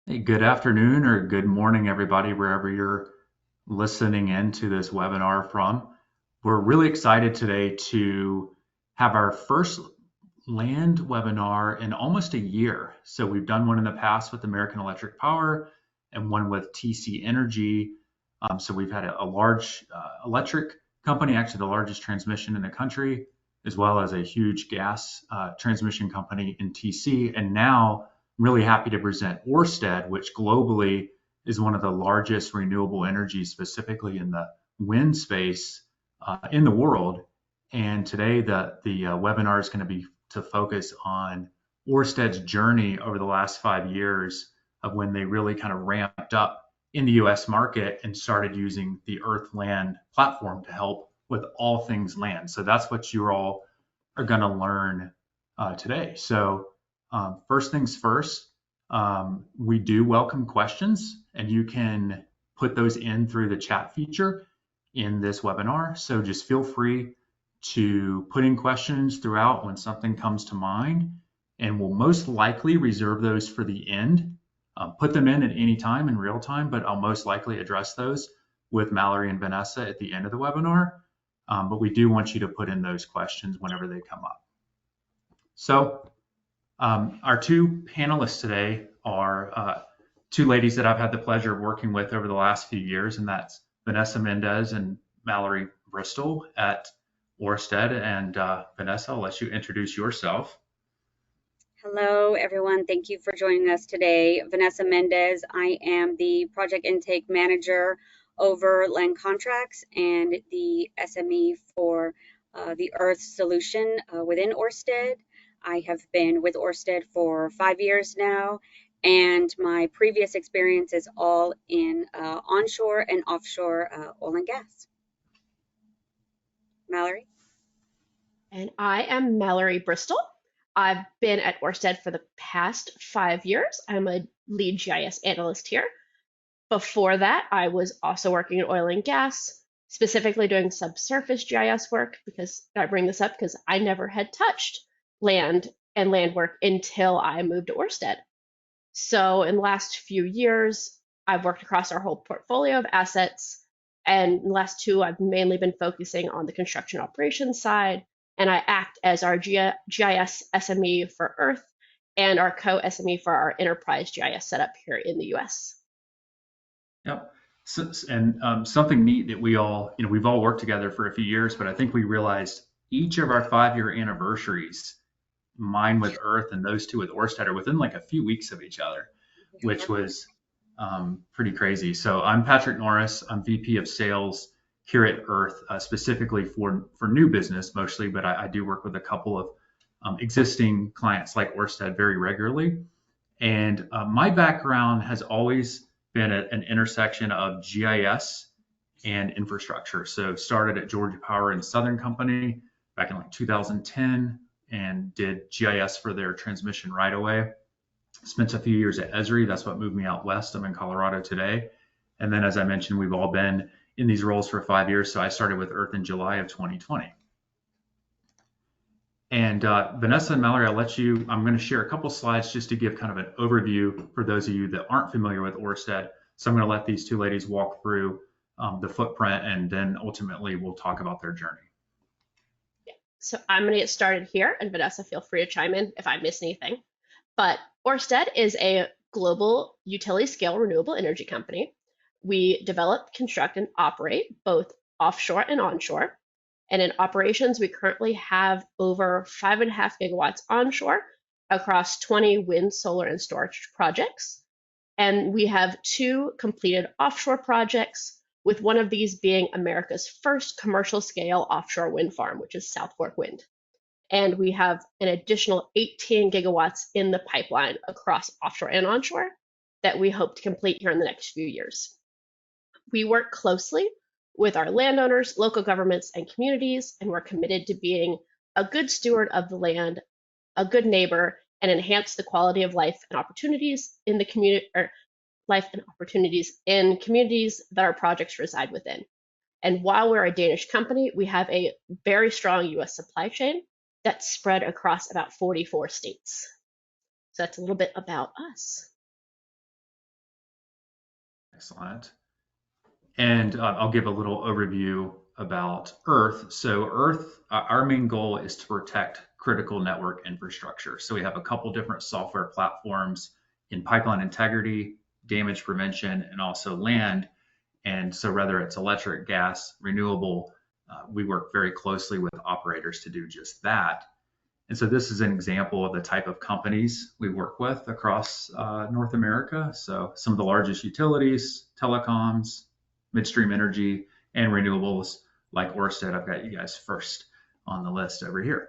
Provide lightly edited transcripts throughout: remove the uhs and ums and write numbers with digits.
Hey, good afternoon or good morning, everybody, wherever you're listening in to this webinar from. We're really excited today to have our first land webinar in almost a year. So we've done one in the past with American Electric Power and one with TC Energy. So we've had a large electric company, actually the largest transmission in the country, as well as a huge gas transmission company in TC. And now really happy to present Orsted, which globally is one of the largest renewable energy, specifically in the wind space in the world. And today the webinar is going to be to focus on Orsted's journey over the last 5 years of when they really kind of ramped up in the US market and started using the Earth Land platform to help with all things land. So that's what you all are going to learn today. So first things first, we do welcome questions, and you can put those in through the chat feature in this webinar. So just feel free to put in questions throughout when something comes to mind, and we'll most likely reserve those for the end. Put them in at any time in real time, but I'll most likely address those with Mallory and Vanessa at the end of the webinar. But we do want you to put in those questions whenever they come up. So our two panelists today are two ladies that I've had the pleasure of working with over the last few years, and that's Vanessa Mendez and Mallory Bristol at Orsted. And Vanessa, I'll let you introduce yourself. Hello, everyone. Thank you for joining us today. Vanessa Mendez. I am the project intake manager over land contracts and the SME for the Earth solution within Orsted. I have been with Orsted for 5 years now, and my previous experience is all in onshore and offshore oil and gas. Mallory? And I am Mallory Bristol. I've been at Orsted for the past 5 years. I'm a lead GIS analyst here. Before that, I was also working in oil and gas, specifically doing subsurface GIS work because I bring this up because I never had touched land and land work until I moved to Orsted. So in the last few years, I've worked across our whole portfolio of assets. And in the last two, I've mainly been focusing on the construction operations side. And I act as our GIS SME for Earth and our co-SME for our enterprise GIS setup here in the US. Yep. And something neat that we all, we've all worked together for a few years, but I think we realized each of our 5 year anniversaries, mine with Earth and those two with Orsted, are within like a few weeks of each other, which was pretty crazy. So I'm Patrick Norris. I'm VP of Sales here at Earth, specifically for new business mostly, but I do work with a couple of existing clients like Orsted very regularly. And my background has always been at an intersection of GIS and infrastructure. So started at Georgia Power and Southern Company back in like 2010 and did GIS for their transmission right away. Spent a few years at Esri. That's what moved me out west. I'm in Colorado today. And then, as I mentioned, we've all been in these roles for 5 years. So I started with Earth in July of 2020. And Vanessa and Mallory, I'm going to share a couple slides just to give kind of an overview for those of you that aren't familiar with Orsted. So I'm going to let these two ladies walk through the footprint, and then ultimately we'll talk about their journey. Yeah. So I'm going to get started here, and Vanessa, feel free to chime in if I miss anything. But Orsted is a global utility scale renewable energy company. We develop, construct, and operate both offshore and onshore. And in operations, we currently have over 5.5 gigawatts onshore across 20 wind, solar, and storage projects. And we have 2 completed offshore projects, with one of these being America's first commercial scale offshore wind farm, which is South Fork Wind. And we have an additional 18 gigawatts in the pipeline across offshore and onshore that we hope to complete here in the next few years. We work closely with our landowners, local governments, and communities, and we're committed to being a good steward of the land, a good neighbor, and enhance the quality of life and opportunities in the community, or life and opportunities in communities that our projects reside within. And while we're a Danish company, we have a very strong US supply chain that's spread across about 44 states. So that's a little bit about us. Excellent. And I'll give a little overview about Earth. So Earth, our main goal is to protect critical network infrastructure. So we have a couple different software platforms in pipeline integrity, damage prevention, and also land. And so whether it's electric, gas, renewable, we work very closely with operators to do just that. And so this is an example of the type of companies we work with across North America. So some of the largest utilities, telecoms, midstream energy, and renewables like Orsted. I've got you guys first on the list over here.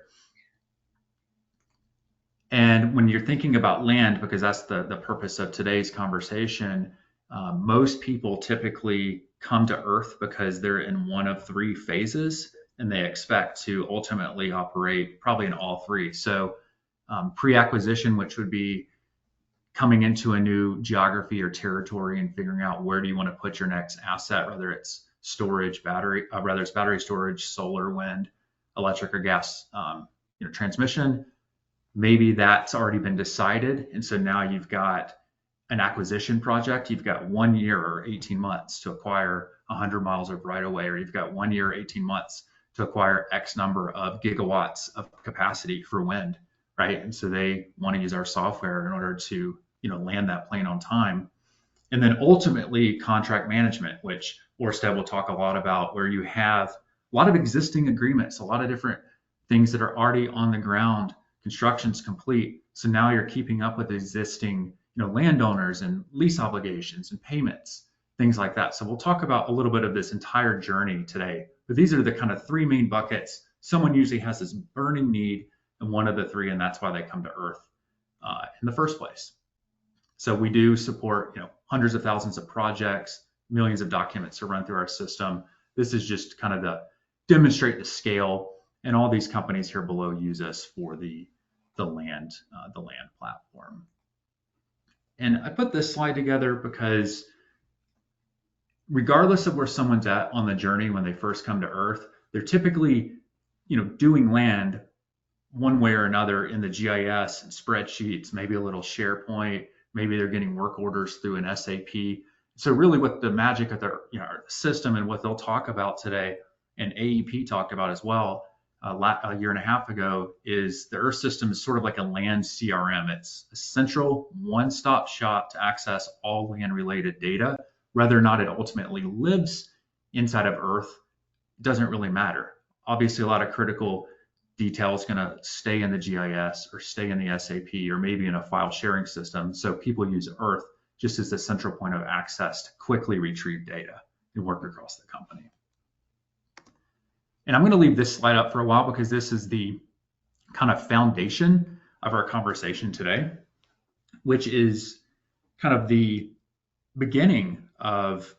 And when you're thinking about land, because that's the purpose of today's conversation, most people typically come to Earth because they're in one of three phases and they expect to ultimately operate probably in all three. So pre-acquisition, which would be coming into a new geography or territory and figuring out where do you want to put your next asset, whether it's storage, battery storage, solar, wind, electric or gas, transmission. Maybe that's already been decided. And so now you've got an acquisition project. You've got 1 year or 18 months to acquire 100 miles of right of way, or you've got 1 year, 18 months to acquire X number of gigawatts of capacity for wind, right? And so they want to use our software in order to, land that plane on time. And then ultimately contract management, which Orsted will talk a lot about, where you have a lot of existing agreements, a lot of different things that are already on the ground. Construction's complete. So now you're keeping up with existing, landowners and lease obligations and payments, things like that. So we'll talk about a little bit of this entire journey today. But these are the kind of three main buckets. Someone usually has this burning need in one of the three, and that's why they come to Earth in the first place. So we do support, hundreds of thousands of projects, millions of documents to run through our system. This is just kind of to demonstrate the scale. And all these companies here below use us for the land platform. And I put this slide together because regardless of where someone's at on the journey when they first come to Earth, they're typically, doing land one way or another in the GIS and spreadsheets, maybe a little SharePoint, maybe they're getting work orders through an SAP. So really what the magic of their system and what they'll talk about today, and AEP talked about as well, a year and a half ago, is the Earth system is sort of like a land CRM. It's a central one-stop shop to access all land-related data. Whether or not it ultimately lives inside of Earth doesn't really matter. Obviously, a lot of critical detail is going to stay in the GIS or stay in the SAP or maybe in a file sharing system. So people use Earth just as the central point of access to quickly retrieve data and work across the company. And I'm going to leave this slide up for a while because this is the kind of foundation of our conversation today, which is kind of the beginning of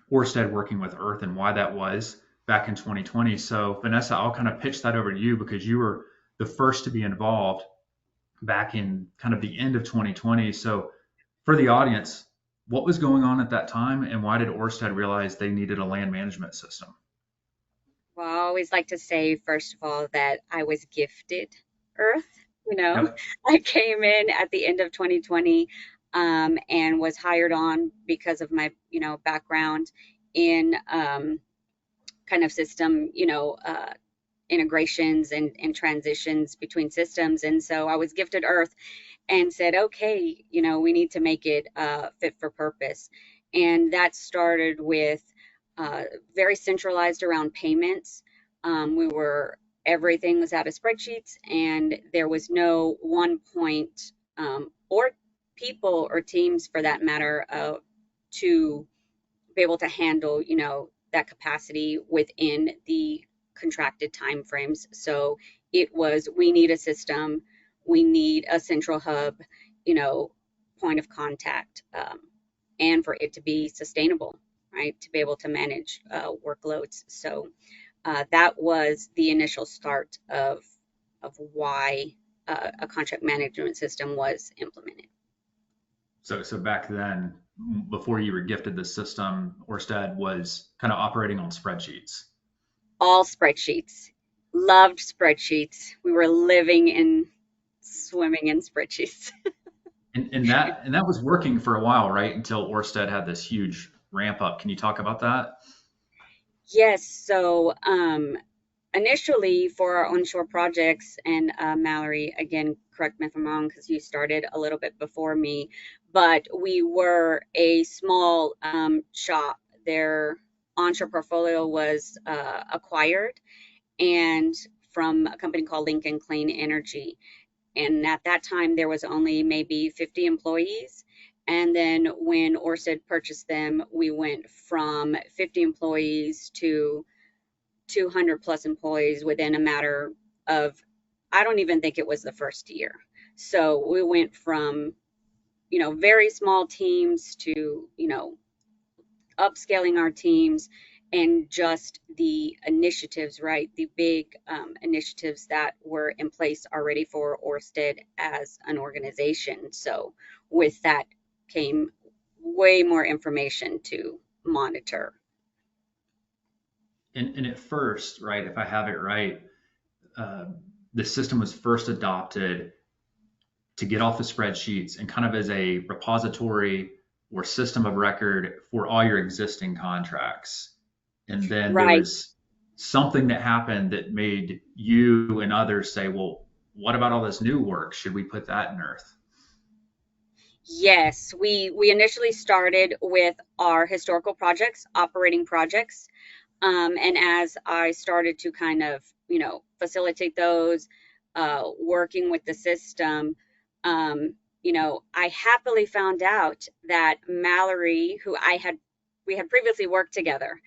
Orsted working with Earth and why that was back in 2020. So Vanessa, I'll kind of pitch that over to you because you were the first to be involved back in kind of the end of 2020. So for the audience, what was going on at that time and why did Orsted realize they needed a land management system? Well, I always like to say, first of all, that I was gifted Earth. Yep. I came in at the end of 2020 and was hired on because of my, background in kind of system, integrations and transitions between systems. And so I was gifted Earth and said, okay, we need to make it fit for purpose. And that started with very centralized around payments. Everything was out of spreadsheets and there was no one point or people or teams for that matter to be able to handle, that capacity within the contracted timeframes. So it was, we need a system, we need a central hub, point of contact, and for it to be sustainable, right? To be able to manage workloads. So that was the initial start of why a contract management system was implemented. So back then, before you were gifted the system, Orsted was kind of operating on spreadsheets. All spreadsheets. Loved spreadsheets. We were living in, swimming in spreadsheets. And that was working for a while, right? Until Orsted had this huge ramp up. Can you talk about that? Yes, so initially for our onshore projects, and Mallory, again, correct me if I'm wrong because you started a little bit before me, but we were a small shop. Their onshore portfolio was acquired and from a company called Lincoln Clean Energy. And at that time, there was only maybe 50 employees. And then when Orsted purchased them, we went from 50 employees to 200 plus employees within a matter of, I don't even think it was the first year. So we went from, very small teams to, upscaling our teams and just the initiatives, right? The big initiatives that were in place already for Orsted as an organization. So with that came way more information to monitor. And at first, right, if I have it right, uh, the system was first adopted to get off the spreadsheets and kind of as a repository or system of record for all your existing contracts. And then there Right. was something that happened that made you and others say, well, what about all this new work? Should we put that in Earth? Yes, we initially started with our historical projects, operating projects. And as I started to kind of, facilitate those, working with the system, I happily found out that Mallory, we had previously worked together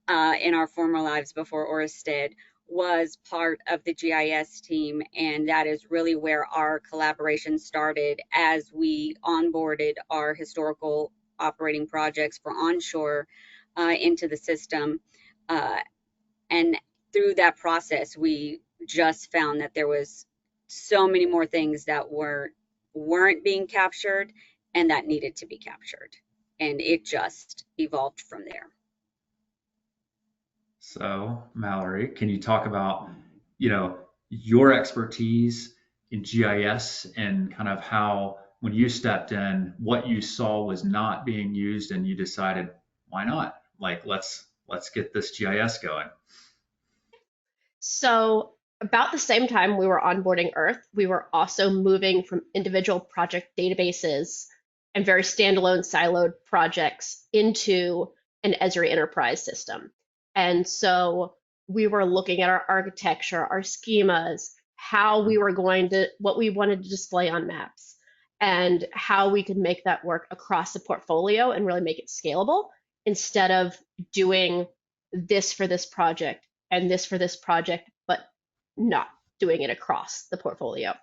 in our former lives before Orsted, was part of the GIS team, and that is really where our collaboration started as we onboarded our historical operating projects for onshore into the system. Uh, and through that process, we just found that there was so many more things that weren't being captured and that needed to be captured. And it just evolved from there. So, Mallory, can you talk about, your expertise in GIS and kind of how, when you stepped in, what you saw was not being used and you decided, why not? Like, let's get this GIS going. So, about the same time we were onboarding Earth, we were also moving from individual project databases and very standalone siloed projects into an Esri enterprise system. And so we were looking at our architecture, our schemas, what we wanted to display on maps, and how we could make that work across the portfolio and really make it scalable instead of doing this for this project and this for this project, but not doing it across the portfolio.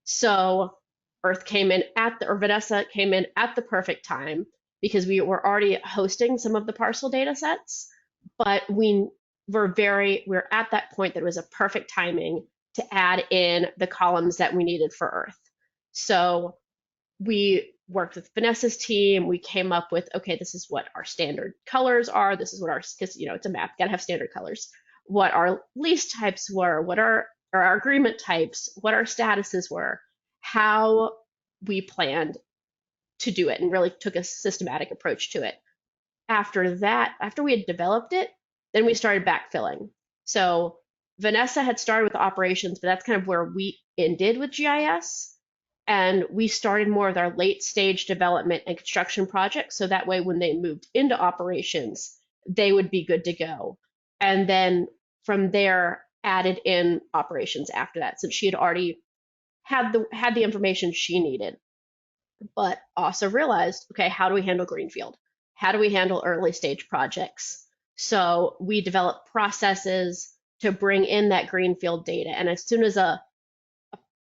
So Vanessa came in at the perfect time because we were already hosting some of the parcel data sets, but we're at that point that it was a perfect timing to add in the columns that we needed for Earth. So we worked with Vanessa's team. We came up with, okay, this is what our standard colors are. This is what because it's a map, gotta have standard colors. What our lease types were, what our agreement types, what our statuses were, how we planned to do it, and really took a systematic approach to it. After we had developed it, then we started backfilling. So Vanessa had started with operations, but that's kind of where we ended with GIS. And we started more of our late stage development and construction projects. So that way, when they moved into operations, they would be good to go. And then from there, added in operations after that, since she had already had the information she needed, but also realized, okay, how do we handle greenfield? How do we handle early stage projects? So we developed processes to bring in that greenfield data. And as soon as a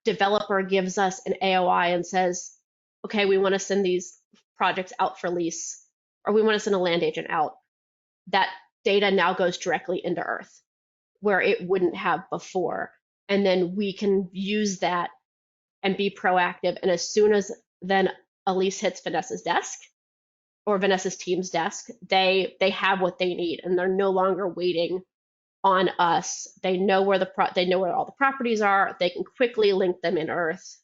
developer gives us an AOI and says, okay, we want to send these projects out for lease, or we want to send a land agent out, that data now goes directly into Earth where it wouldn't have before. And then we can use that and be proactive. And as soon as then a lease hits Vanessa's desk or Vanessa's team's desk, they have what they need, and they're no longer waiting on us. They know where all the properties are. They can quickly link them in Earth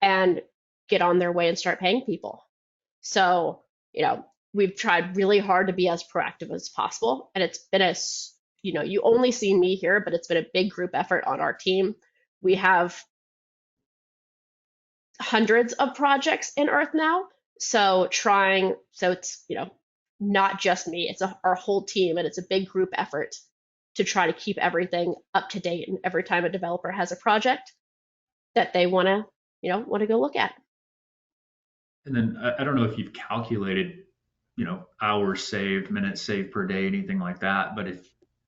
and get on their way and start paying people. So, we've tried really hard to be as proactive as possible. And it's been you only see me here, but it's been a big group effort on our team. We have hundreds of projects in Earth now. So it's, not just me, it's our whole team, and it's a big group effort to try to keep everything up to date. And every time a developer has a project that they want to go look at. And then I don't know if you've calculated, hours saved, minutes saved per day, anything like that. But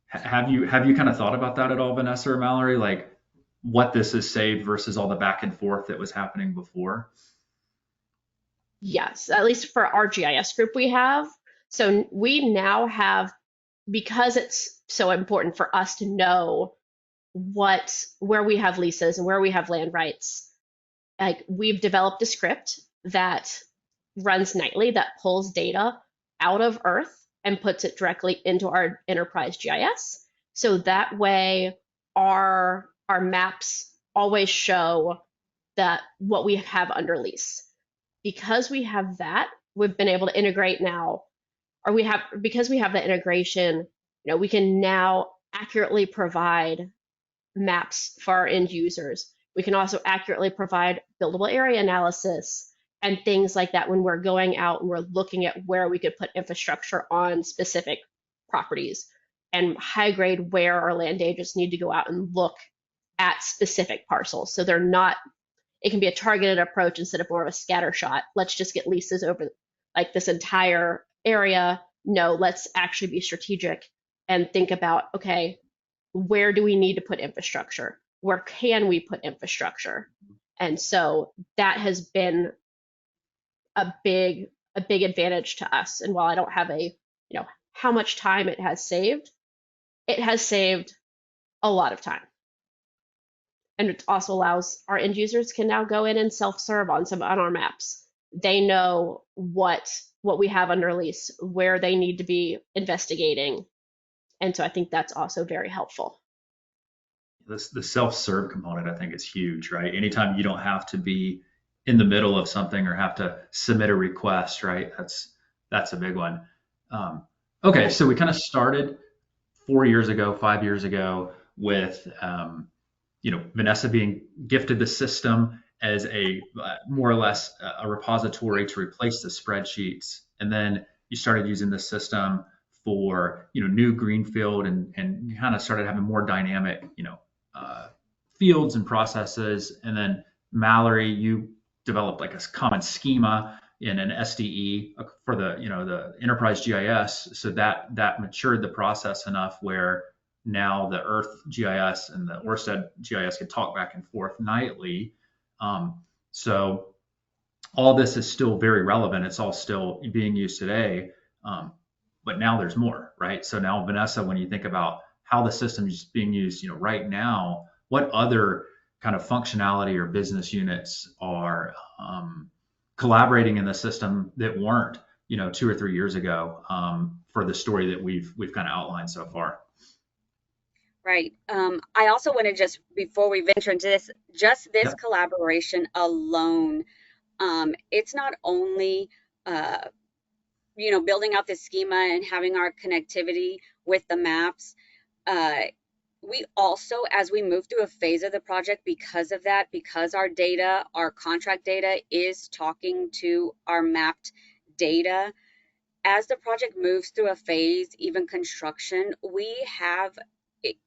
have you kind of thought about that at all, Vanessa or Mallory? Like what this has saved versus all the back and forth that was happening before? Yes, at least for our GIS group we have. So we now have, because it's so important for us to know where we have leases and where we have land rights, like we've developed a script that runs nightly that pulls data out of Earth and puts it directly into our enterprise GIS. So that way our maps always show that what we have under lease. Because we have that, we've been able to integrate now, because we have that integration, we can now accurately provide maps for our end users. We can also accurately provide buildable area analysis and things like that when we're going out and we're looking at where we could put infrastructure on specific properties, and high grade where our land agents need to go out and look at specific parcels. So it can be a targeted approach instead of more of a scatter shot. Let's just get leases over like this entire area. No, let's actually be strategic and think about, okay, where do we need to put infrastructure? Where can we put infrastructure? And so that has been a big advantage to us. And while I don't have how much time it has saved a lot of time. And it also allows our end users can now go in and self-serve on our maps. They know what we have under lease, where they need to be investigating. And so I think that's also very helpful. The self-serve component, I think, is huge, right? Anytime you don't have to be in the middle of something or have to submit a request, right? That's a big one. Okay, so we kind of started 4 years ago, 5 years ago with Vanessa being gifted the system as a more or less a repository to replace the spreadsheets, and then you started using the system for new greenfield and you kind of started having more dynamic fields and processes. And then Mallory, you developed like a common schema in an SDE for the enterprise GIS, so that matured the process enough where now the Earth GIS and the Orsted GIS can talk back and forth nightly. So all this is still very relevant. It's all still being used today. But now there's more, right? So now, Vanessa, when you think about how the system is being used, right now, what other kind of functionality or business units are collaborating in the system that weren't, 2 or 3 years ago, for the story that we've kind of outlined so far? Right. I also want to just, before we venture into this, just this Yep. collaboration alone, it's not only, building out the schema and having our connectivity with the maps. We also, as we move through a phase of the project, because of that, because our data, our contract data is talking to our mapped data, as the project moves through a phase, even construction, we have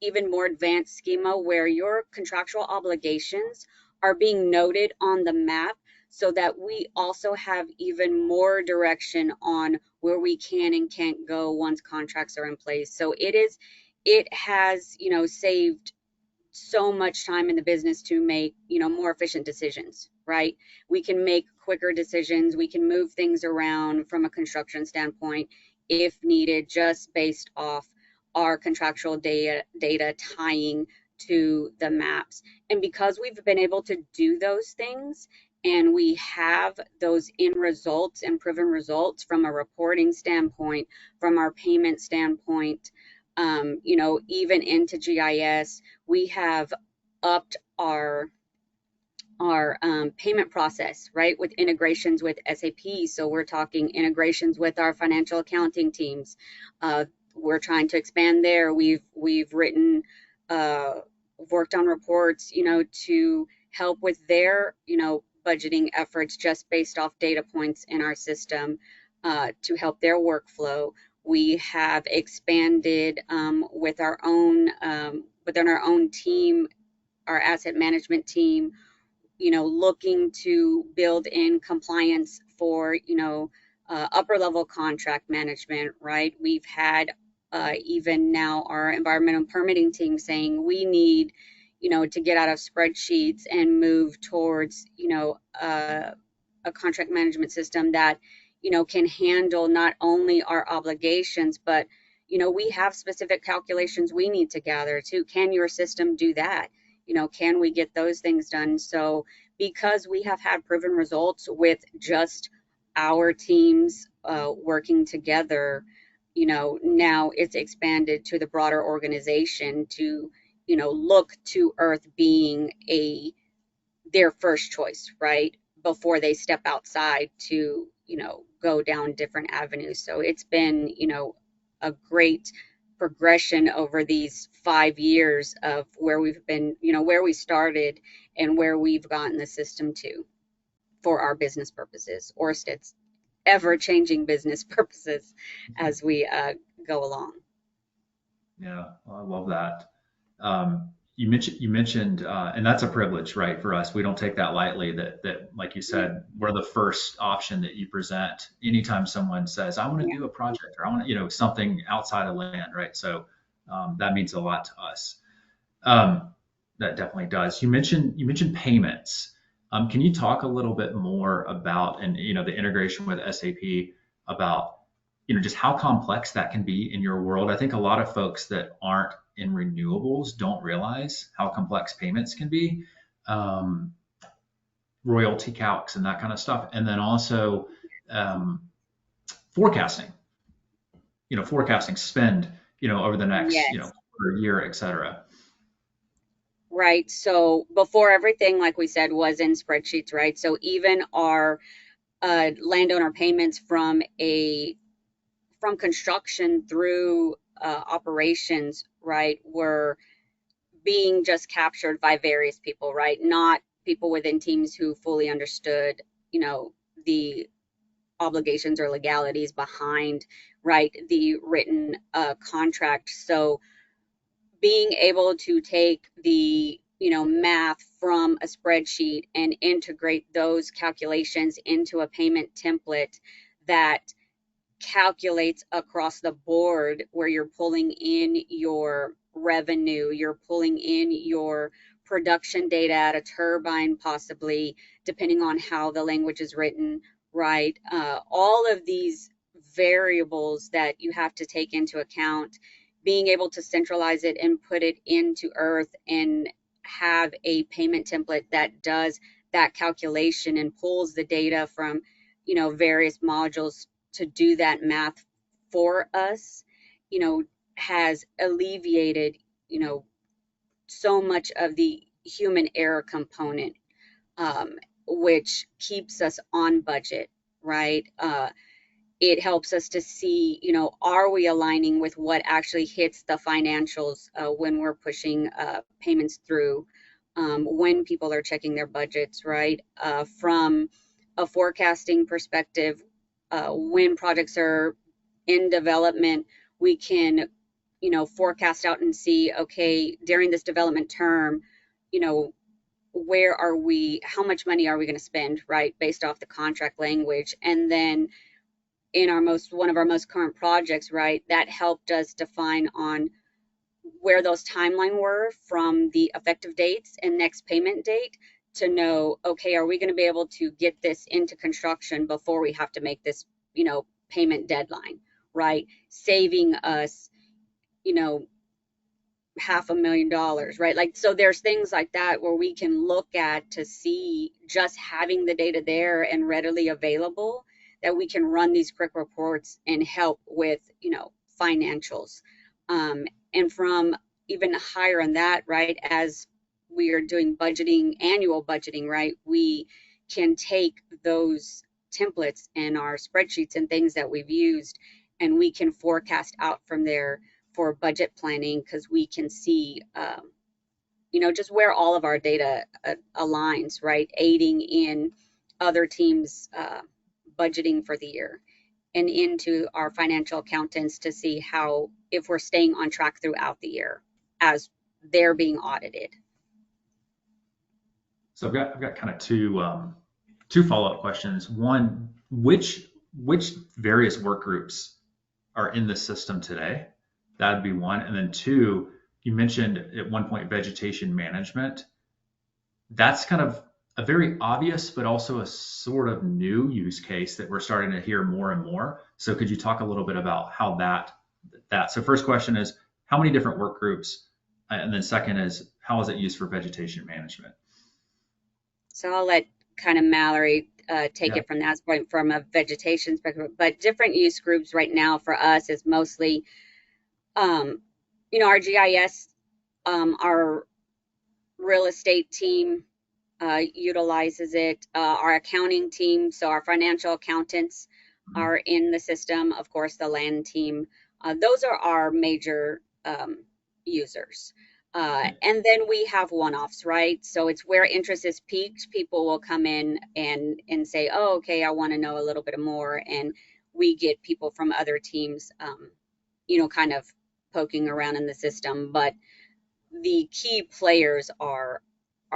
even more advanced schema where your contractual obligations are being noted on the map so that we also have even more direction on where we can and can't go once contracts are in place. So it has, saved so much time in the business to make, more efficient decisions, right? We can make quicker decisions. We can move things around from a construction standpoint if needed, just based off our contractual data tying to the maps. And because we've been able to do those things and we have those end results and proven results from a reporting standpoint, from our payment standpoint, even into GIS, we have upped our our payment process, right, with integrations with SAP. So we're talking integrations with our financial accounting teams. We're trying to expand there. We've written, worked on reports, to help with their, budgeting efforts just based off data points in our system, to help their workflow. We have expanded within our own team, our asset management team, looking to build in compliance for, upper level contract management, right? We've had even now our environmental permitting team saying we need, to get out of spreadsheets and move towards, a contract management system that, can handle not only our obligations, but, we have specific calculations we need to gather too. Can your system do that? Can we get those things done? So because we have had proven results with just our teams working together, now it's expanded to the broader organization to, look to Earth being their first choice, right? Before they step outside to, go down different avenues. So it's been, a great progression over these 5 years of where we've been, where we started and where we've gotten the system to for our business purposes, Orsted's ever-changing business purposes as we go along. Yeah, I love that. You mentioned, and that's a privilege, right, for us. We don't take that lightly. That, like you said, we're the first option that you present anytime someone says, "I want to Yeah. do a project," or "I want to," something outside of land, right? So that means a lot to us. Um, that definitely does. You mentioned payments. Can you talk a little bit more about, and the integration with SAP, about just how complex that can be in your world? I think a lot of folks that aren't in renewables don't realize how complex payments can be, um, royalty calcs and that kind of stuff, and then also um, forecasting. Forecasting spend, over the next, Yes. per year, et cetera. Right. So before everything, like we said, was in spreadsheets, right? So even our landowner payments from construction through operations, right, were being just captured by various people, right? Not people within teams who fully understood, the obligations or legalities behind, right, the written contract. So being able to take the, math from a spreadsheet and integrate those calculations into a payment template that calculates across the board, where you're pulling in your revenue, you're pulling in your production data at a turbine, possibly, depending on how the language is written, right? All of these variables that you have to take into account, being able to centralize it and put it into Earth and have a payment template that does that calculation and pulls the data from, various modules to do that math for us, has alleviated, so much of the human error component, um, which keeps us on budget, right? It helps us to see, are we aligning with what actually hits the financials when we're pushing payments through, when people are checking their budgets, right? From a forecasting perspective, when projects are in development, we can, forecast out and see, okay, during this development term, you know, where are we, how much money are we going to spend, right, based off the contract language. And then in one of our most current projects, right, that helped us define on where those timeline were from the effective dates and next payment date, to know, okay, are we going to be able to get this into construction before we have to make this, payment deadline, right? Saving us, you know, $500,000, right? Like, so there's things like that where we can look at to see, just having the data there and readily available, that we can run these quick reports and help with, financials. And from even higher on that, right, as we are doing budgeting, annual budgeting, right? We can take those templates and our spreadsheets and things that we've used, and we can forecast out from there for budget planning, because we can see, just where all of our data aligns, right? Aiding in other teams' budgeting for the year, and into our financial accountants to see how, if we're staying on track throughout the year as they're being audited. So I've got kind of two follow-up questions. One, which various work groups are in the system today? That'd be one. And then two, you mentioned at one point vegetation management. That's kind of a very obvious, but also a sort of new use case that we're starting to hear more and more. So could you talk a little bit about how that? So first question is, how many different work groups? And then second is, how is it used for vegetation management? So I'll let kind of Mallory take Yeah. it from that point from a vegetation perspective. But different use groups right now for us is mostly, our GIS, our real estate team utilizes it. Our accounting team, so our financial accountants are in the system. Of course, the land team. Those are our major users. And then we have one-offs, right? So it's where interest is peaked. People will come in and say, oh, okay, I want to know a little bit more. And we get people from other teams, kind of poking around in the system. But the key players are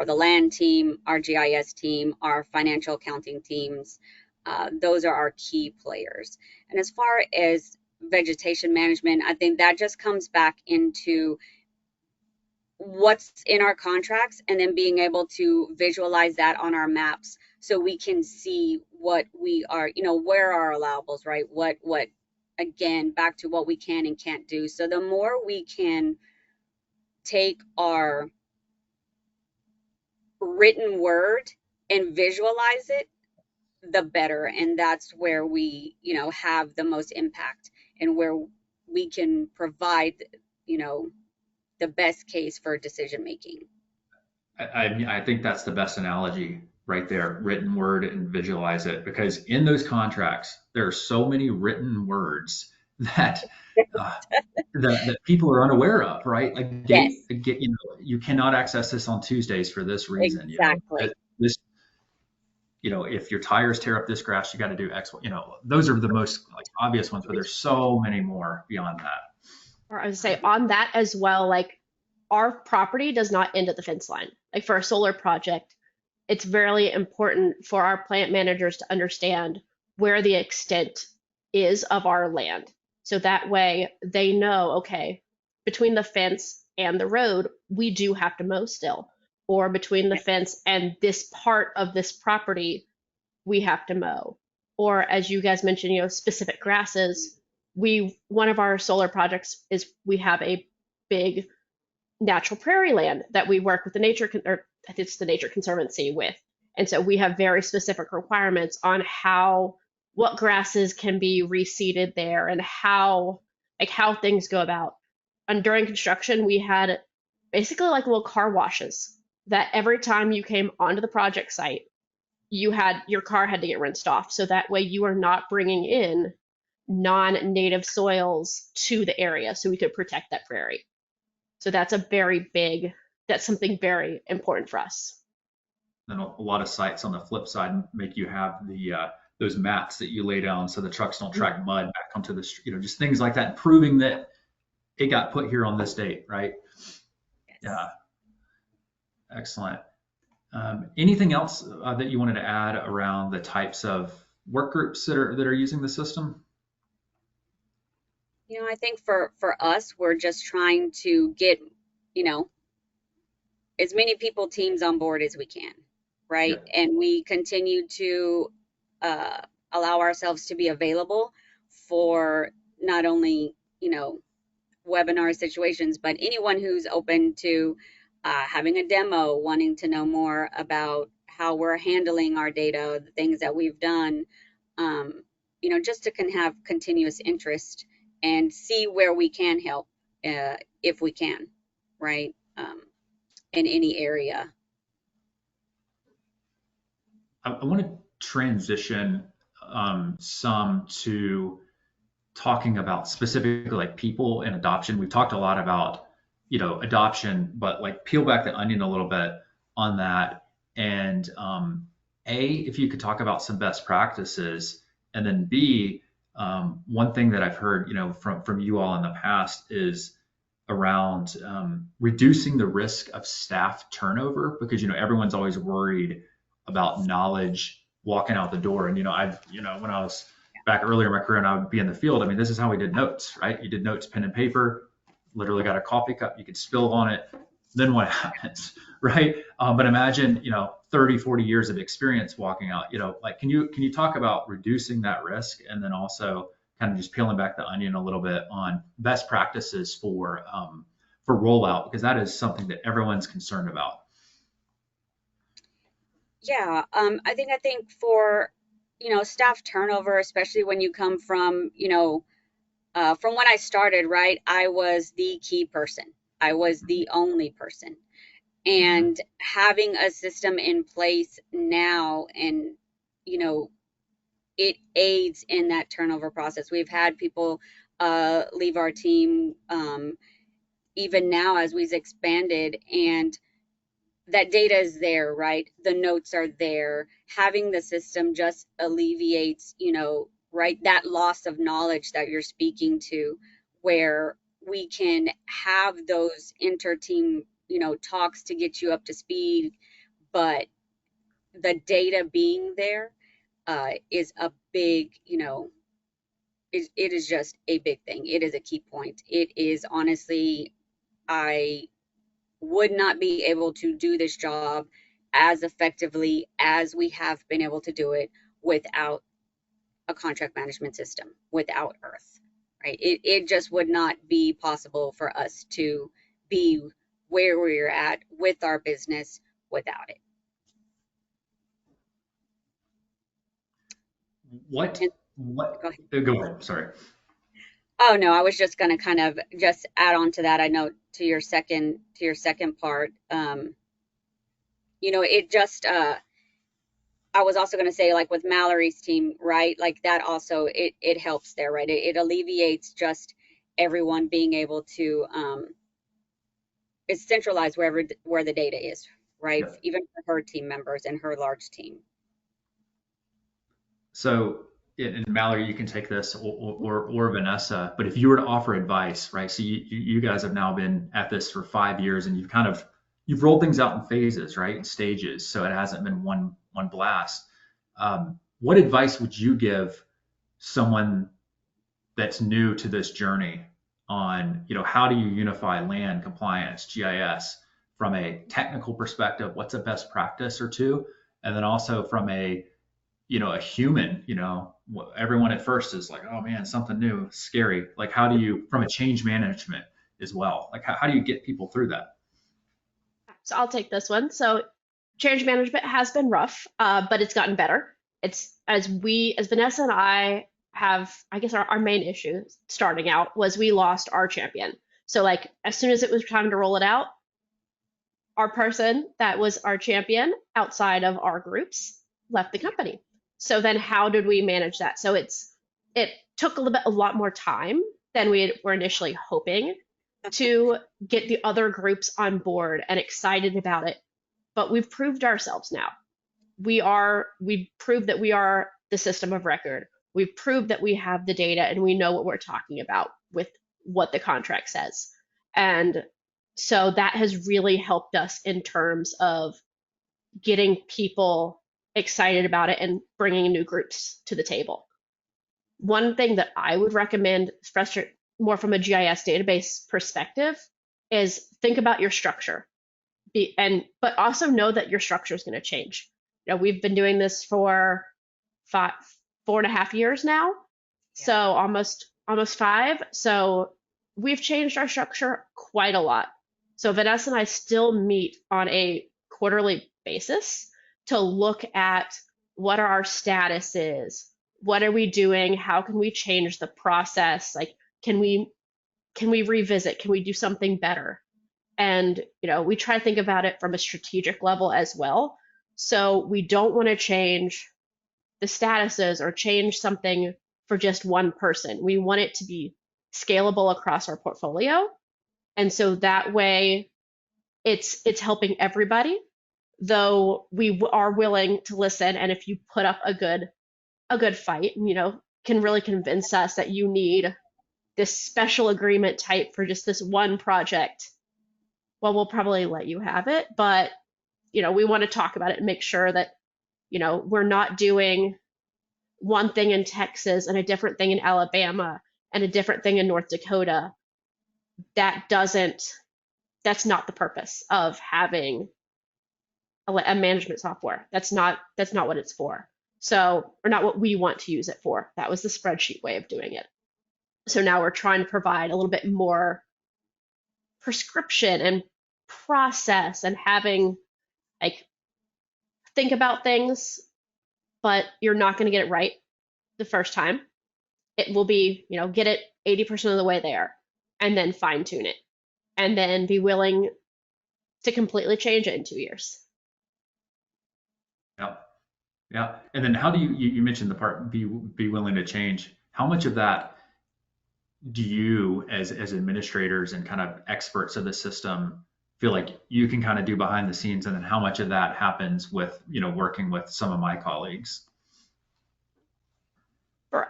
the land team, our GIS team, our financial accounting teams. Those are our key players. And as far as vegetation management, I think that just comes back into what's in our contracts, and then being able to visualize that on our maps so we can see what we are, where are allowables, right? What again, back to what we can and can't do. So the more we can take our written word and visualize it, the better. And that's where we, have the most impact, and where we can provide, the best case for decision making. I think that's the best analogy right there, written word and visualize it, because in those contracts, there are so many written words that uh, that people are unaware of, right? Like Yes, you cannot access this on Tuesdays for this reason, exactly. this, if your tires tear up this grass, you got to do X, those are the most like obvious ones, but there's so many more beyond that. Or I would say on that as well, like our property does not end at the fence line. Like for a solar project, it's very important for our plant managers to understand where the extent is of our land. So that way they know, okay, between the fence and the road, we do have to mow still. Or between the fence and this part of this property, we have to mow. Or as you guys mentioned, specific grasses. One of our solar projects is we have a big natural prairie land that we work with or I think it's the Nature Conservancy with. And so we have very specific requirements on what grasses can be reseeded there, and how things go about. And during construction, we had basically like little car washes that every time you came onto the project site, your car had to get rinsed off. So that way you are not bringing in non-native soils to the area, so we could protect that prairie. So that's something very important for us. Then a lot of sites on the flip side make you have those mats that you lay down so the trucks don't track mud back onto the street, just things like that, proving that it got put here on this date, right? Yeah, excellent. Anything else that you wanted to add around the types of work groups that are using the system? I think for us, we're just trying to get, as many teams on board as we can, right? Yeah. And we continue to allow ourselves to be available for not only, webinar situations, but anyone who's open to having a demo, wanting to know more about how we're handling our data, the things that we've done, just to have continuous interest and see where we can help, if we can, right? in any area. I want to transition some to talking about specifically like people and adoption. We've talked a lot about, adoption, but like peel back the onion a little bit on that. And if you could talk about some best practices, and then B, one thing that I've heard, from you all in the past is around reducing the risk of staff turnover, because everyone's always worried about knowledge walking out the door. And when I was back earlier in my career and I would be in the field, I mean, this is how we did notes, right? You did notes, pen and paper, literally got a coffee cup, you could spill on it. Then what happens, right? But imagine, 30, 40 years of experience walking out, like, can you talk about reducing that risk, and then also kind of just peeling back the onion a little bit on best practices for rollout, because that is something that everyone's concerned about. Yeah, I think for, staff turnover, especially when you come from, from when I started, right, I was the key person. I was the only person. Mm-hmm. And having a system in place now, and, you know, it aids in that turnover process. We've had people leave our team, even now as we've expanded, and that data is there, right? The notes are there. Having the system just alleviates, right, that loss of knowledge that you're speaking to, where we can have those inter-team, talks to get you up to speed, but the data being there is a big, it is just a big thing. It is a key point. It is honestly, I would not be able to do this job as effectively as we have been able to do it without a contract management system, without Earth, right? It just would not be possible for us to be where we're at with our business without it. What, And what, go ahead. go ahead, sorry. Oh no, I was just going to kind of just add on to that. I know to your second part, it just I was also going to say, like with Mallory's team, right? Like that also, it helps there, right? It alleviates just everyone being able to it's centralized where the data is, right? Yep. Even for her team members and her large team. So, and Mallory, you can take this, or Vanessa, but if you were to offer advice, right? So you guys have now been at this for 5 years, and you've rolled things out in phases, right? In stages. So it hasn't been one blast. What advice would you give someone that's new to this journey on, how do you unify land compliance, GIS, from a technical perspective? What's a best practice or two? And then also from a human, everyone at first is like, oh man, something new, scary. Like, how do you, from a change management as well, like, how do you get people through that? So I'll take this one. So change management has been rough, but it's gotten better. It's as Vanessa and I have, I guess our main issue starting out was we lost our champion. So like as soon as it was time to roll it out, our person that was our champion outside of our groups left the company. So then how did we manage that? So it took a lot more time than were initially hoping to get the other groups on board and excited about it. But we've proved ourselves now. We've proved that we are the system of record. We've proved that we have the data and we know what we're talking about with what the contract says. And so that has really helped us in terms of getting people excited about it and bringing new groups to the table. One thing that I would recommend, especially more from a GIS database perspective, is think about your structure. But also know that your structure is going to change. We've been doing this for 4.5 years now, so Yeah. almost 5. So we've changed our structure quite a lot. So Vanessa and I still meet on a quarterly basis to look at what our status is, what are we doing, how can we change the process, like can we revisit, can we do something better? And, we try to think about it from a strategic level as well. So we don't want to change the statuses or change something for just one person. We want it to be scalable across our portfolio. And so that way it's helping everybody, though we are willing to listen. And if you put up a good fight, can really convince us that you need this special agreement type for just this one project, well, we'll probably let you have it. But, we want to talk about it and make sure that, we're not doing one thing in Texas and a different thing in Alabama and a different thing in North Dakota. That's not the purpose of having a management software. That's not what it's for. So, or not what we want to use it for. That was the spreadsheet way of doing it. So now we're trying to provide a little bit more prescription and process and having like think about things, but you're not going to get it right the first time. It will be, get it 80% of the way there and then fine tune it and then be willing to completely change it in 2 years. Yeah. Yeah. And then how do you mentioned the part be willing to change. How much of that do you as administrators and kind of experts of the system feel like you can kind of do behind the scenes, and then how much of that happens with, working with some of my colleagues? For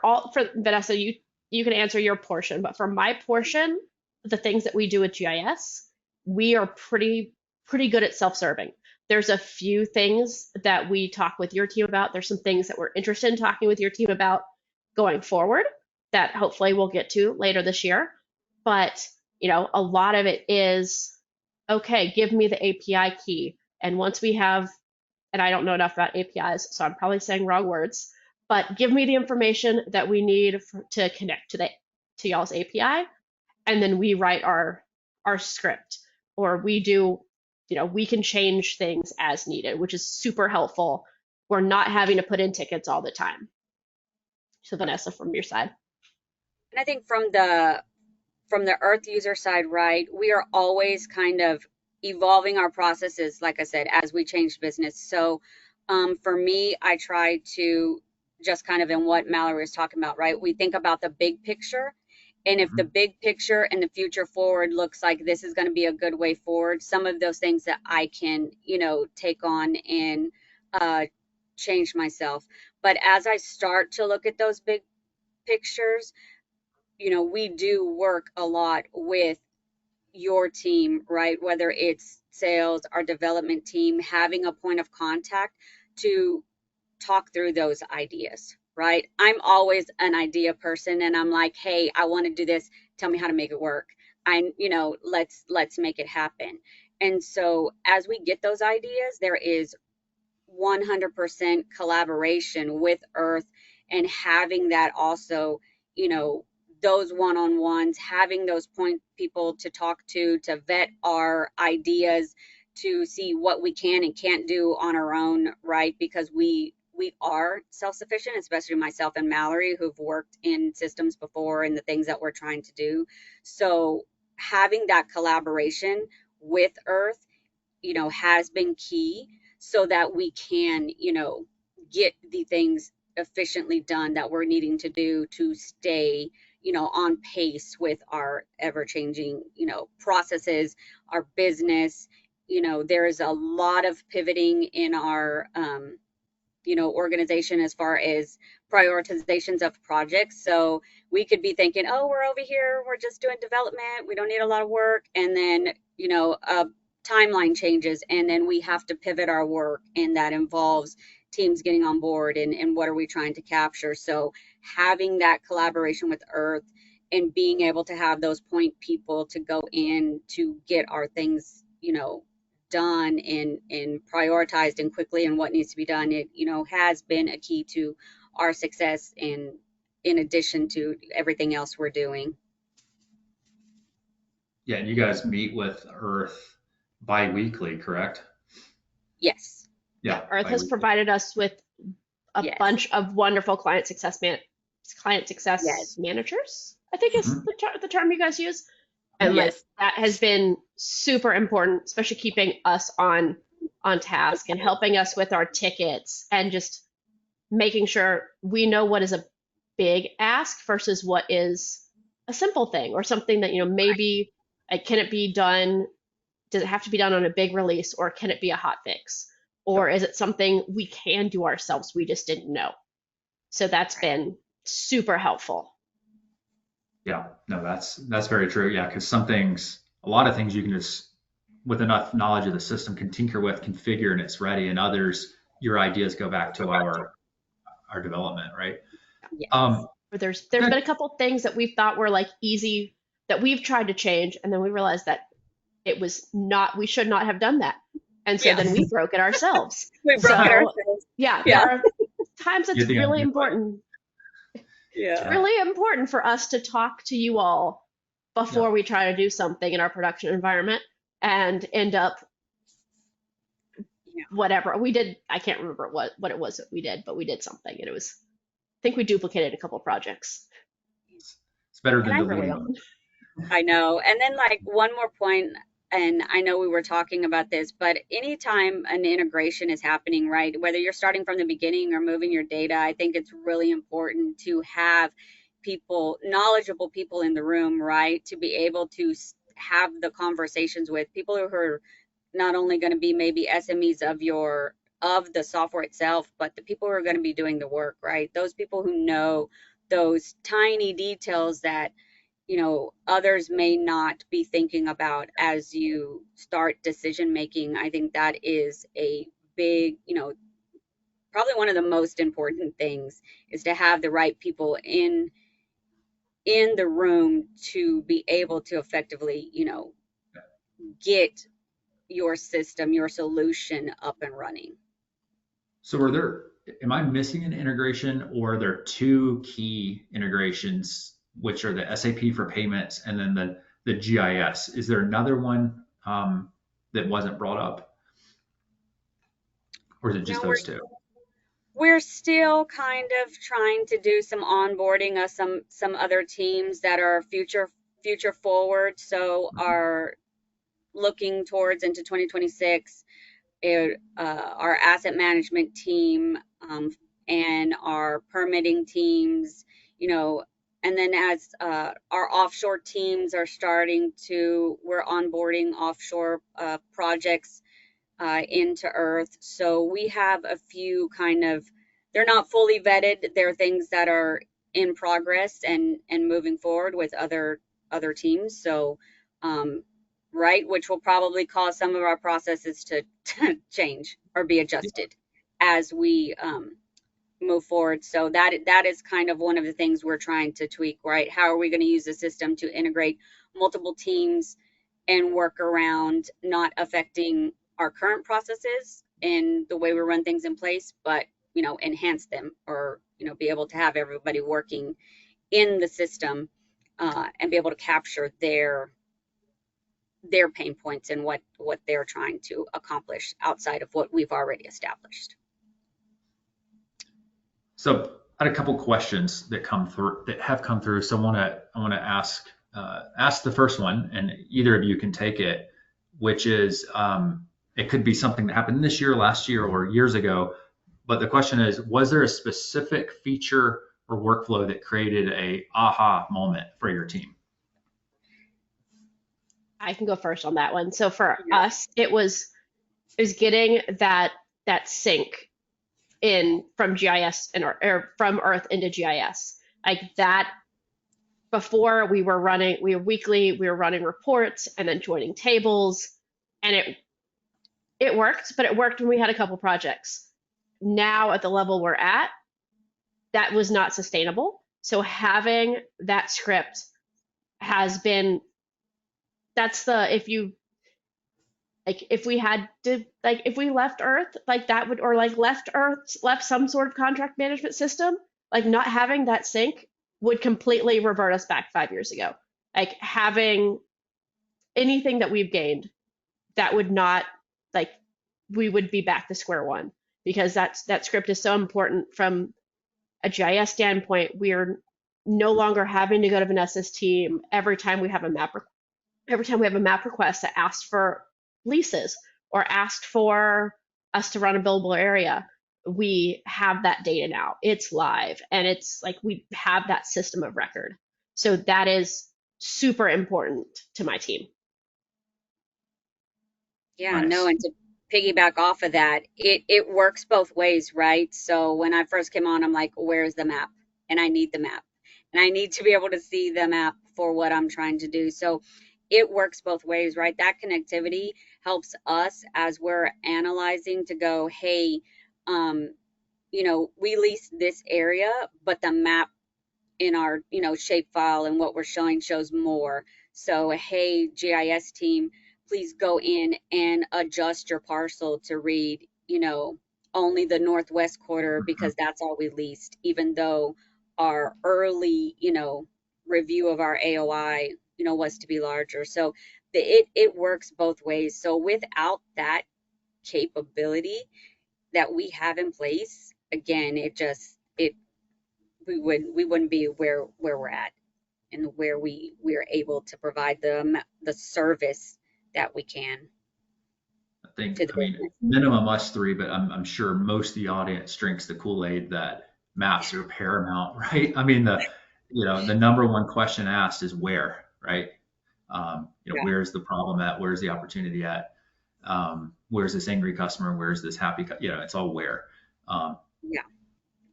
Vanessa, you can answer your portion, but for my portion, the things that we do with GIS, we are pretty good at self-serving. There's a few things that we talk with your team about. There's some things that we're interested in talking with your team about going forward that hopefully we'll get to later this year. But, a lot of it is, okay, give me the API key. And once we have, and I don't know enough about APIs, so I'm probably saying wrong words, but give me the information that we need to connect to y'all's API. And then we write our script, or we do, we can change things as needed, which is super helpful. We're not having to put in tickets all the time. So Vanessa, from your side. And I think from the Earth user side, right, we are always kind of evolving our processes, like I said, as we change business. So for me, I try to just kind of in what Mallory was talking about, right? We think about the big picture. And if the big picture and the future forward looks like this is going to be a good way forward, some of those things that I can, take on and change myself. But as I start to look at those big pictures, we do work a lot with your team, right? Whether it's sales, our development team, having a point of contact to talk through those ideas, right? I'm always an idea person and I'm like, hey, I want to do this. Tell me how to make it work. Let's make it happen. And so as we get those ideas, there is 100% collaboration with Earth, and having that also, those one-on-ones, having those point people to talk to vet our ideas, to see what we can and can't do on our own, right? Because we are self-sufficient, especially myself and Mallory, who've worked in systems before and the things that we're trying to do. So having that collaboration with Earth, has been key so that we can, get the things efficiently done that we're needing to do to stay, on pace with our ever-changing, processes, our business. There's a lot of pivoting in our, organization as far as prioritizations of projects. So we could be thinking, oh, we're over here, we're just doing development, we don't need a lot of work. And then, a timeline changes, and then we have to pivot our work, and that involves teams getting on board and what are we trying to capture. So having that collaboration with Earth and being able to have those point people to go in to get our things, done and prioritized and quickly, and what needs to be done, it has been a key to our success, and in addition to everything else we're doing. Yeah, and you guys meet with Earth bi-weekly, correct? Yes. Yeah, Earth has provided us with a Yes. bunch of wonderful client success Yes. managers, I think is the term you guys use. And like Yes. that has been super important, especially keeping us on task and helping us with our tickets and just making sure we know what is a big ask versus what is a simple thing or something that, maybe like, can it be done? Does it have to be done on a big release or can it be a hot fix? Or Yep. is it something we can do ourselves? We just didn't know. So that's been super helpful. Yeah, no, that's very true. Yeah, because some things, a lot of things you can just, with enough knowledge of the system, can tinker with, configure, and it's ready. And others, your ideas go back to our development, right? Yes. Or there's Okay. been a couple things that we thought were like easy that we've tried to change, and then we realized that it was not, we should not have done that. And so Yeah. then we broke it ourselves. We broke it So ourselves. yeah, there Yeah. are times Get it's the really idea right. important. It's Yeah. Yeah, really important for us to talk to you all yeah. before we try to do something in our production environment and end up Yeah. whatever. We did, I can't remember what it was that we did, but we did something and it was, I think we duplicated a couple projects It's better And than I early deleting them. on. I know. And then like one more point, and I know we were talking about this, but anytime an integration is happening, right, whether you're starting from the beginning or moving your data, I think it's really important to have people, knowledgeable people in the room, right, to be able to have the conversations with people who are not only going to be maybe SMEs of the software itself, but the people who are going to be doing the work, right? Those people who know those tiny details that others may not be thinking about as you start decision making. I think that is a big, probably one of the most important things is to have the right people in the room to be able to effectively, get your system, your solution up and running. So am I missing an integration or are there two key integrations, which are the SAP for payments and then the GIS? Is there another one that wasn't brought up or is it just Now those two? we're still kind of trying to do some onboarding of some other teams that are future forward, so are looking towards into 2026. Our asset management team, and our permitting teams, you know, and then as our offshore teams are we're onboarding offshore projects into Earth. So we have a few kind of, they're not fully vetted. They're things that are in progress and moving forward with other teams. So, right, which will probably cause some of our processes to change or be adjusted as we move forward. So that is kind of one of the things we're trying to tweak, right? How are we going to use the system to integrate multiple teams and work around not affecting our current processes and the way we run things in place, but enhance them or be able to have everybody working in the system and be able to capture their pain points and what they're trying to accomplish outside of what we've already established. So I had a couple questions that have come through. So I want to ask the first one, and either of you can take it, which is it could be something that happened this year, last year, or years ago. But the question is, was there a specific feature or workflow that created a aha moment for your team? I can go first on that one. So for Yeah. us, it was getting that sync in from GIS or from Earth into GIS. Like that before we were weekly, we were running reports and then joining tables and it worked, but it worked when we had a couple projects. Now at the level we're at, that was not sustainable. So having that script has been that's the if you like if we had to like if we left Earth like that would or like left some sort of contract management system, like not having that sync would completely revert us back 5 years ago. Like having anything that we've gained, that would not like we would be back to square one because that script is so important from a GIS standpoint. We are no longer having to go to Vanessa's team every time we have a map every time we have a map request that asks for leases or asked for us to run a buildable area, we have that data now. It's live, and it's like we have that system of record. So that is super important to my team. Yeah, no, Nice. and to piggyback off of that, it works both ways, right? So when I first came on, I'm like, where's the map? And I need the map. And I need to be able to see the map for what I'm trying to do. So it works both ways, right? That connectivity helps us as we're analyzing to go, hey, um, we lease this area, but the map in our shape file and what we're showing shows more. So hey, GIS team, please go in and adjust your parcel to read only the northwest quarter Mhm. because that's all we leased, even though our early review of our AOI was to be larger. So it works both ways. So without that capability that we have in place, again, it we wouldn't be where we're at and where we're able to provide the service that we can I think, to the I mean, business. minimum us three, but I'm sure most of the audience drinks the Kool-Aid that maps are paramount, right? I mean, the number one question asked is where, right? Yeah, Where's the problem at? Where's the opportunity at? Where's this angry customer? Where's this happy, it's all where. Um, yeah.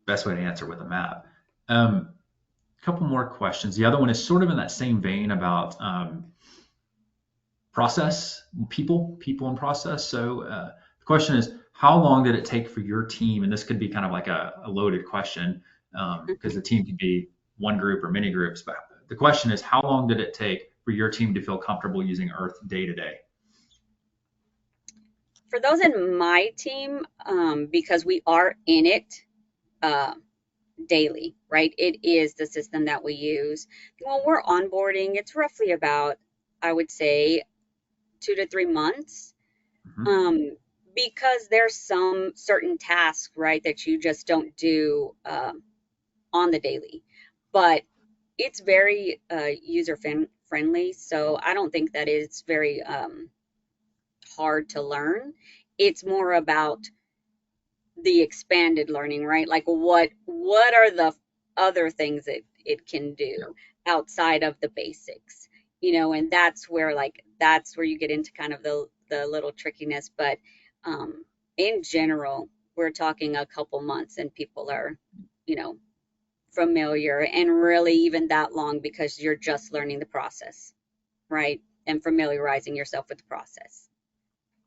Best way to answer with a map. Um, Couple more questions. The other one is sort of in that same vein about process, people and process. So the question is, how long did it take for your team? And this could be kind of like a loaded question because the team could be one group or many groups. But the question is, how long did it take for your team to feel comfortable using Earth day to day? For those in my team, because we are in it uh, daily, right? It is the system that we use. When we're onboarding, it's roughly about, I would say, 2 to 3 months. Mhm. Um, because there's some certain tasks, right, that you just don't do on the daily. But it's very user friendly, so I don't think that it's very hard to learn. It's more about the expanded learning, right? Like what are the other things that it can Yeah. do outside of the basics, and that's where you get into kind of the little trickiness. But um, in general, we're talking a couple months, and people are, you know, familiar, and really even that long because you're just learning the process, right? And familiarizing yourself with the process.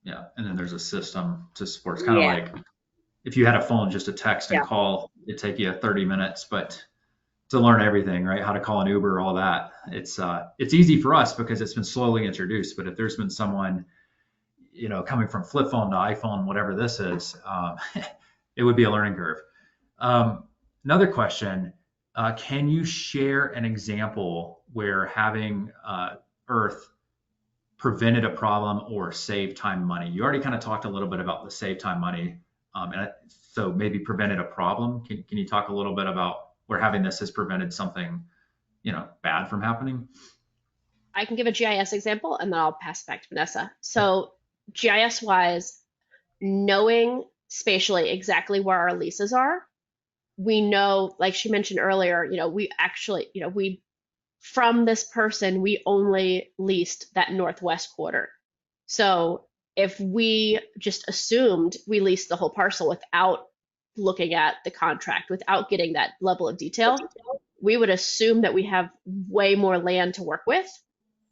Yeah. And then there's a system to support. It's kind of Yeah, like if you had a phone, just to text and yeah, call, it'd take you 30 minutes, but to learn everything, right? How to call an Uber, all that. It's easy for us because it's been slowly introduced. But if there's been someone, coming from flip phone to iPhone, whatever this is, it would be a learning curve. Um, Another question: can you share an example where having Earth prevented a problem or saved time money? You already kind of talked a little bit about the save time money, so maybe prevented a problem. Can you talk a little bit about where having this has prevented something bad from happening? I can give a GIS example and then I'll pass it back to Vanessa. So, GIS wise, knowing spatially exactly where our leases are, we know, like she mentioned earlier, we actually, we from this person, we only leased that northwest quarter. So if we just assumed we leased the whole parcel without looking at the contract, without getting that level of detail, we would assume that we have way more land to work with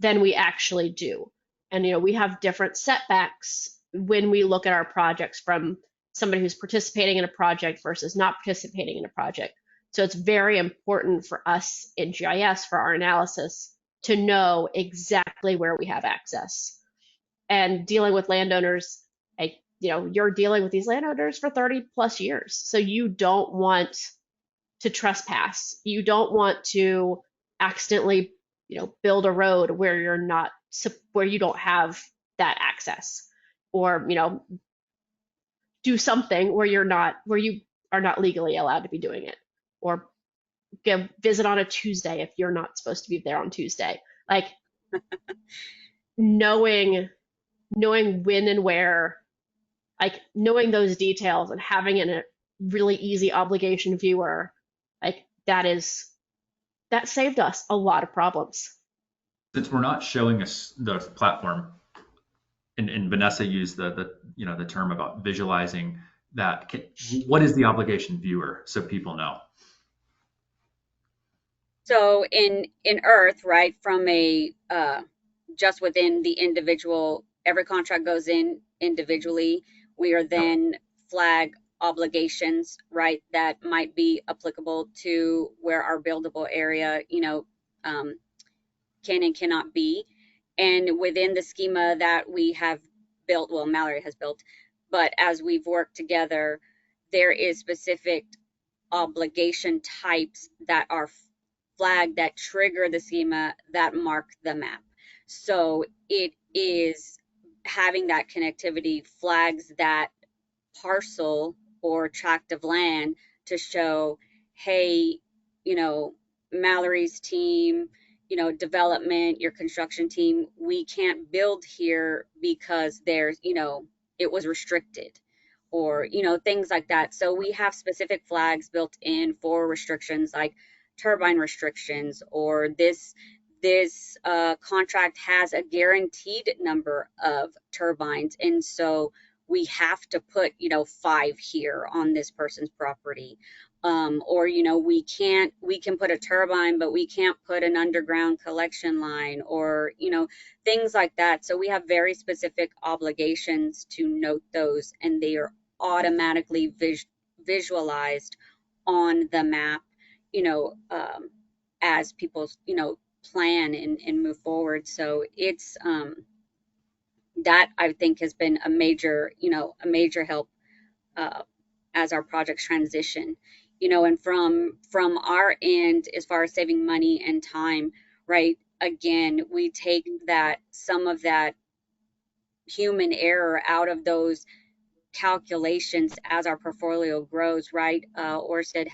than we actually do. And we have different setbacks when we look at our projects from somebody who's participating in a project versus not participating in a project. So it's very important for us in GIS for our analysis to know exactly where we have access. And dealing with landowners, like, you're dealing with these landowners for 30 plus years. So you don't want to trespass. You don't want to accidentally, build a road where you're not, where you don't have that access, or, do something where you are not legally allowed to be doing it, or go visit on a Tuesday if you're not supposed to be there on Tuesday. Like, knowing when and where, like knowing those details and having a really easy obligation viewer, like that saved us a lot of problems. Since we're not showing us the platform, and Vanessa used the term about visualizing that. What is the obligation viewer so people know? So in Earth, right, from a just within the individual, every contract goes in individually. We are Yep. then flag obligations, right, that might be applicable to where our buildable area, can and cannot be. And within the schema that we have built, well, Mallory has built, but as we've worked together, there is specific obligation types that are flagged that trigger the schema that mark the map. So it is having that connectivity flags that parcel or tract of land to show, hey, you know, Mallory's team, development, your construction team, we can't build here because there's, it was restricted or, things like that. So we have specific flags built in for restrictions like turbine restrictions or this contract has a guaranteed number of turbines. And so we have to put, 5 here on this person's property. Or, we can put a turbine, but we can't put an underground collection line or, things like that. So we have very specific obligations to note those, and they are automatically visualized on the map, you know, as people, plan and move forward. So it's, that I think has been a major help uh, as our projects transition, and from our end, as far as saving money and time, right? Again, we take that some of that human error out of those calculations as our portfolio grows, right? Orsted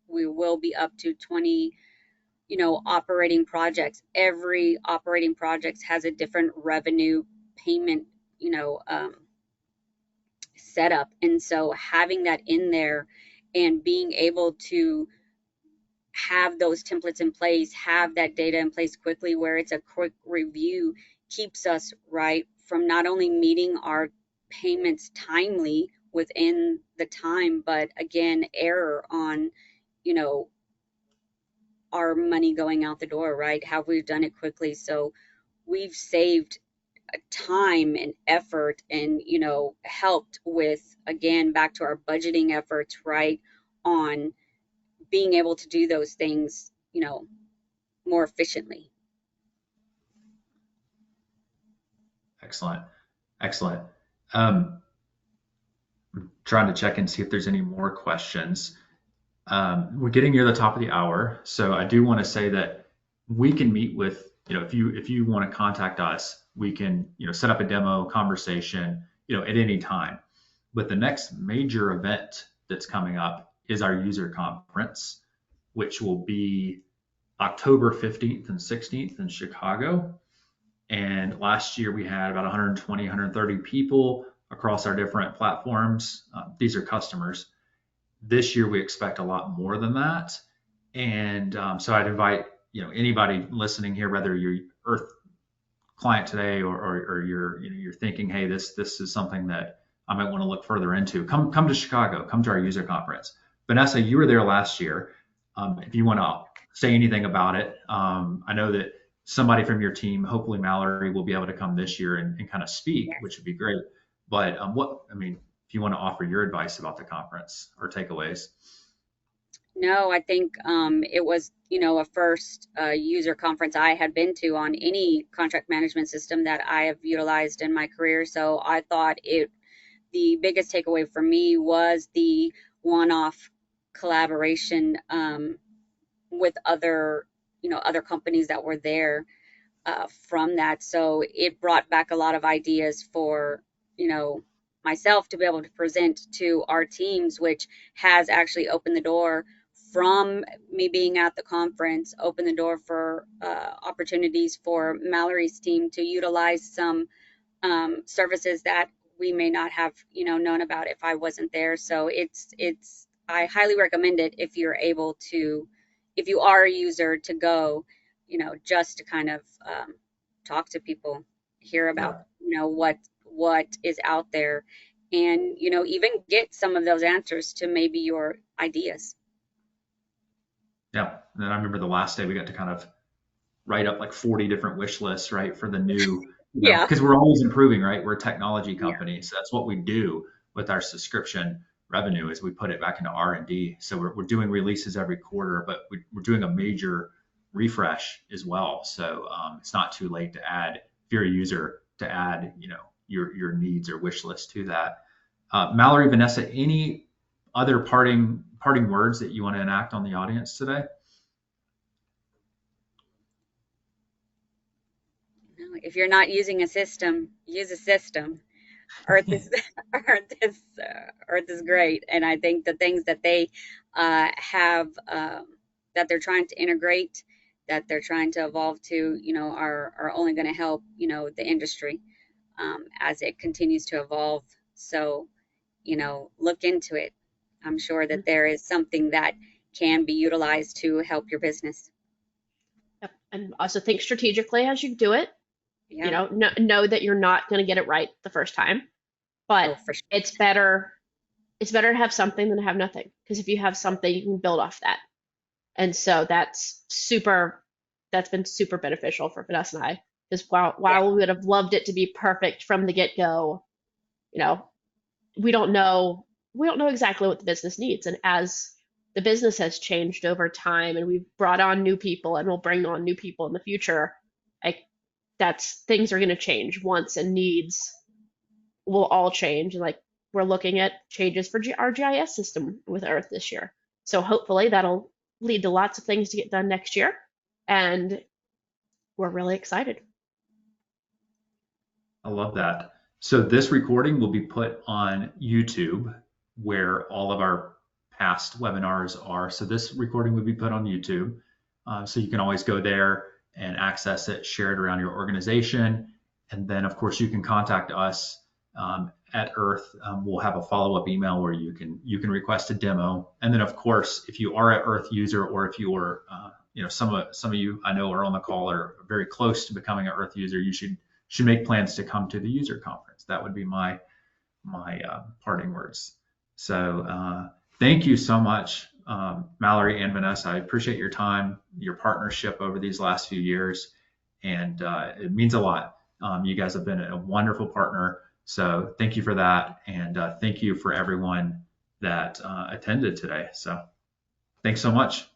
we will be up to 20 operating projects. Every operating project has a different revenue payment, setup. And so having that in there and being able to have those templates in place, have that data in place quickly where it's a quick review keeps us right from not only meeting our payments timely within the time, but again, error on, you know, our money going out the door, right? Have we done it quickly? So we've saved time and effort and, helped with, again, back to our budgeting efforts, right? On being able to do those things, more efficiently. Excellent. Excellent. Um, Trying to check and see if there's any more questions. We're getting near the top of the hour, so I do want to say that we can meet with, if you want to contact us, we can, set up a demo conversation, at any time. But the next major event that's coming up is our user conference, which will be October 15th and 16th in Chicago. And last year we had about 120, 130 people across our different platforms. These are customers. This year we expect a lot more than that. And so I'd invite, anybody listening here, whether you're Earth client today or you're thinking, hey, this is something that I might want to look further into. Come to Chicago. Come to our user conference. Vanessa, you were there last year. If you want to say anything about it, I know that somebody from your team, hopefully Mallory, will be able to come this year and kind of speak, Yes. which would be great. But if you want to offer your advice about the conference or takeaways. No, I think it was, a first user conference I had been to on any contract management system that I have utilized in my career. So I thought the biggest takeaway for me was the one-off collaboration with other companies that were there from that. So it brought back a lot of ideas for, myself to be able to present to our teams, which has actually opened the door from me being at the conference opened the door for opportunities for Mallory's team to utilize some services that we may not have, known about if I wasn't there. So I highly recommend it if you're able to, if you are a user, to go, just to kind of talk to people, hear Yeah. about, what is out there, and, even get some of those answers to maybe your ideas. Yeah. And then I remember the last day we got to kind of write up like 40 different wish lists, right, for the new, Yeah. because we're always improving, right? We're a technology Yeah. company, so that's what we do with our subscription revenue is we put it back into R&D. So we're doing releases every quarter, but we're doing a major refresh as well. So it's not too late to add, if you're a user, to add, your needs or wish list to that. Mallory, Vanessa, any other parting words that you want to enact on the audience today? If you're not using a system, use a system. Earth is Earth is great, and I think the things that they have that they're trying to integrate, that they're trying to evolve to, are only going to help, the industry as it continues to evolve. So, look into it. I'm sure that there is something that can be utilized to help your business. Yep. And also think strategically as you do it. Yeah. Know that you're not going to get it right the first time, but Oh, for sure. it's better to have something than to have nothing. Because if you have something, you can build off that. And so that's been super beneficial for Vanessa and I. Because Yeah. while we would have loved it to be perfect from the get-go, you know, we don't know exactly what the business needs. And as the business has changed over time and we've brought on new people and we'll bring on new people in the future, like things are going to change once and needs will all change. And like we're looking at changes for our GIS system with Earth this year. So hopefully that'll lead to lots of things to get done next year. And we're really excited. I love that. So this recording will be put on YouTube where all of our past webinars are. So this recording will be put on YouTube. So you can always go there and access it, share it around your organization. And then of course you can contact us at Earth. We'll have a follow-up email where you can request a demo. And then of course, if you are an Earth user or if you are, some of you I know are on the call are very close to becoming an Earth user, you should make plans to come to the user conference. That would be my parting words. So thank you so much, Mallory and Vanessa. I appreciate your time, your partnership over these last few years, and it means a lot. You guys have been a wonderful partner. So thank you for that, and thank you for everyone that attended today. So thanks so much.